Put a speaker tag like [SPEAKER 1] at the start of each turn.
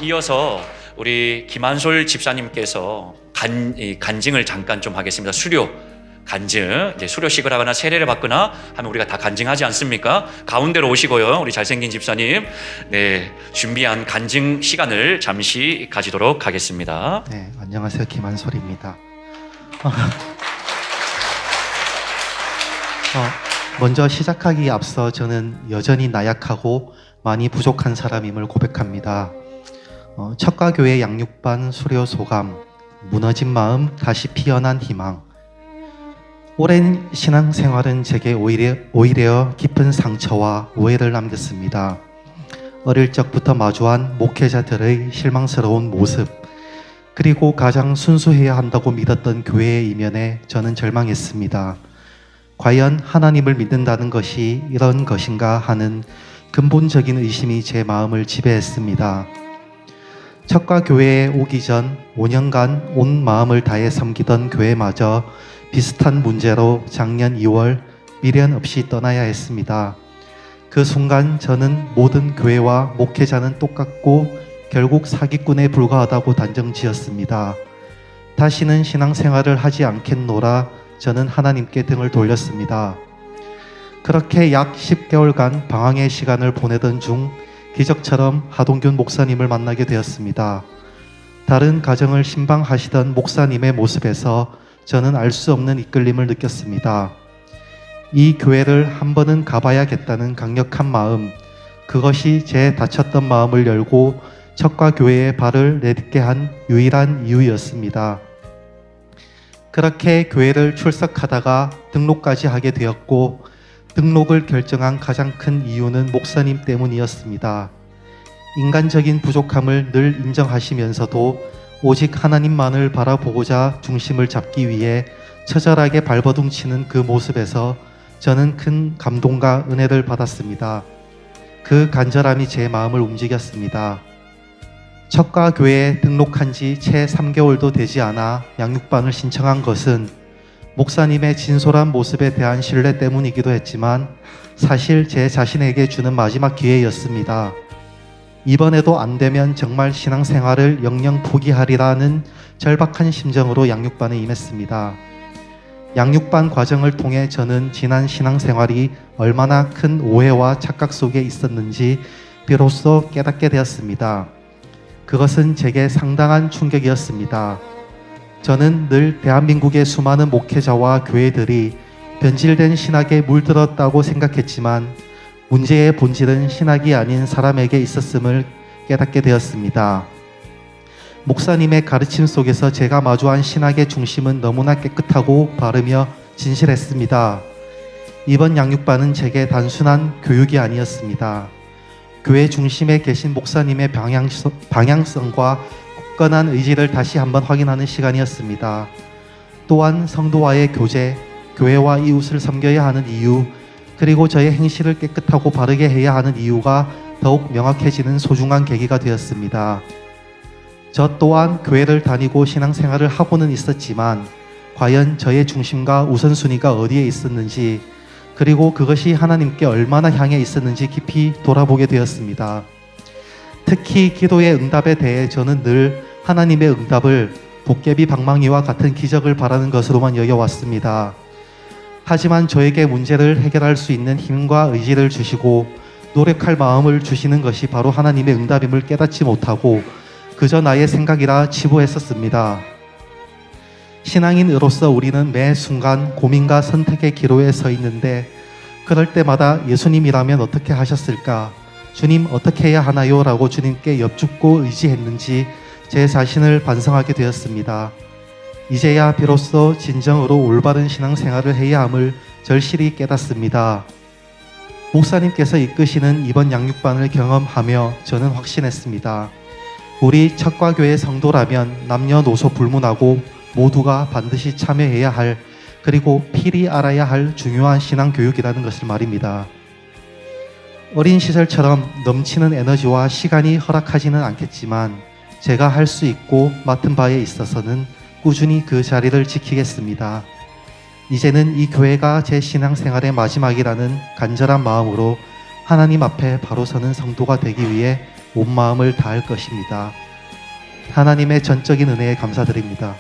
[SPEAKER 1] 이어서 우리 김한솔 집사님께서 간증을 잠깐 좀 하겠습니다. 수료 간증, 이제 수료식을 하거나 세례를 받거나 하면 우리가 다 간증하지 않습니까? 가운데로 오시고요. 우리 잘생긴 집사님, 네, 준비한 간증 시간을 잠시 가지도록 하겠습니다.
[SPEAKER 2] 네, 안녕하세요. 김한솔입니다. 먼저 시작하기에 앞서 저는 여전히 나약하고 많이 부족한 사람임을 고백합니다. 척과교회 양육반 수료 소감, 무너진 마음, 다시 피어난 희망. 오랜 신앙생활은 제게 오히려 깊은 상처와 오해를 남겼습니다. 어릴 적부터 마주한 목회자들의 실망스러운 모습, 그리고 가장 순수해야 한다고 믿었던 교회의 이면에 저는 절망했습니다. 과연 하나님을 믿는다는 것이 이런 것인가 하는 근본적인 의심이 제 마음을 지배했습니다. 척과 교회에 오기 전 5년간 온 마음을 다해 섬기던 교회마저 비슷한 문제로 작년 2월 미련 없이 떠나야 했습니다. 그 순간 저는 모든 교회와 목회자는 똑같고 결국 사기꾼에 불과하다고 단정지었습니다. 다시는 신앙생활을 하지 않겠노라 저는 하나님께 등을 돌렸습니다. 그렇게 약 10개월간 방황의 시간을 보내던 중 기적처럼 하동균 목사님을 만나게 되었습니다. 다른 가정을 신방하시던 목사님의 모습에서 저는 알 수 없는 이끌림을 느꼈습니다. 이 교회를 한 번은 가봐야겠다는 강력한 마음, 그것이 제 닫혔던 마음을 열고 척과 교회에 발을 내딛게 한 유일한 이유였습니다. 그렇게 교회를 출석하다가 등록까지 하게 되었고, 등록을 결정한 가장 큰 이유는 목사님 때문이었습니다. 인간적인 부족함을 늘 인정하시면서도 오직 하나님만을 바라보고자 중심을 잡기 위해 처절하게 발버둥치는 그 모습에서 저는 큰 감동과 은혜를 받았습니다. 그 간절함이 제 마음을 움직였습니다. 척과 교회에 등록한 지 채 3개월도 되지 않아 양육반을 신청한 것은 목사님의 진솔한 모습에 대한 신뢰 때문이기도 했지만 사실 제 자신에게 주는 마지막 기회였습니다. 이번에도 안 되면 정말 신앙생활을 영영 포기하리라는 절박한 심정으로 양육반에 임했습니다. 양육반 과정을 통해 저는 지난 신앙생활이 얼마나 큰 오해와 착각 속에 있었는지 비로소 깨닫게 되었습니다. 그것은 제게 상당한 충격이었습니다. 저는 늘 대한민국의 수많은 목회자와 교회들이 변질된 신학에 물들었다고 생각했지만 문제의 본질은 신학이 아닌 사람에게 있었음을 깨닫게 되었습니다. 목사님의 가르침 속에서 제가 마주한 신학의 중심은 너무나 깨끗하고 바르며 진실했습니다. 이번 양육반은 제게 단순한 교육이 아니었습니다. 교회 중심에 계신 목사님의 방향성과 굳건한 의지를 다시 한번 확인하는 시간이었습니다. 또한 성도와의 교제, 교회와 이웃을 섬겨야 하는 이유, 그리고 저의 행실을 깨끗하고 바르게 해야 하는 이유가 더욱 명확해지는 소중한 계기가 되었습니다. 저 또한 교회를 다니고 신앙생활을 하고는 있었지만 과연 저의 중심과 우선순위가 어디에 있었는지, 그리고 그것이 하나님께 얼마나 향해 있었는지 깊이 돌아보게 되었습니다. 특히 기도의 응답에 대해 저는 늘 하나님의 응답을 도깨비 방망이와 같은 기적을 바라는 것으로만 여겨왔습니다. 하지만 저에게 문제를 해결할 수 있는 힘과 의지를 주시고 노력할 마음을 주시는 것이 바로 하나님의 응답임을 깨닫지 못하고 그저 나의 생각이라 치부했었습니다. 신앙인으로서 우리는 매 순간 고민과 선택의 기로에 서 있는데 그럴 때마다 예수님이라면 어떻게 하셨을까? 주님 어떻게 해야 하나요? 라고 주님께 여쭙고 의지했는지 제 자신을 반성하게 되었습니다. 이제야 비로소 진정으로 올바른 신앙생활을 해야 함을 절실히 깨닫습니다. 목사님께서 이끄시는 이번 양육반을 경험하며 저는 확신했습니다. 우리 척과교회 성도라면 남녀노소 불문하고 모두가 반드시 참여해야 할, 그리고 필히 알아야 할 중요한 신앙교육이라는 것을 말입니다. 어린 시절처럼 넘치는 에너지와 시간이 허락하지는 않겠지만 제가 할 수 있고 맡은 바에 있어서는 꾸준히 그 자리를 지키겠습니다. 이제는 이 교회가 제 신앙생활의 마지막이라는 간절한 마음으로 하나님 앞에 바로 서는 성도가 되기 위해 온 마음을 다할 것입니다. 하나님의 전적인 은혜에 감사드립니다.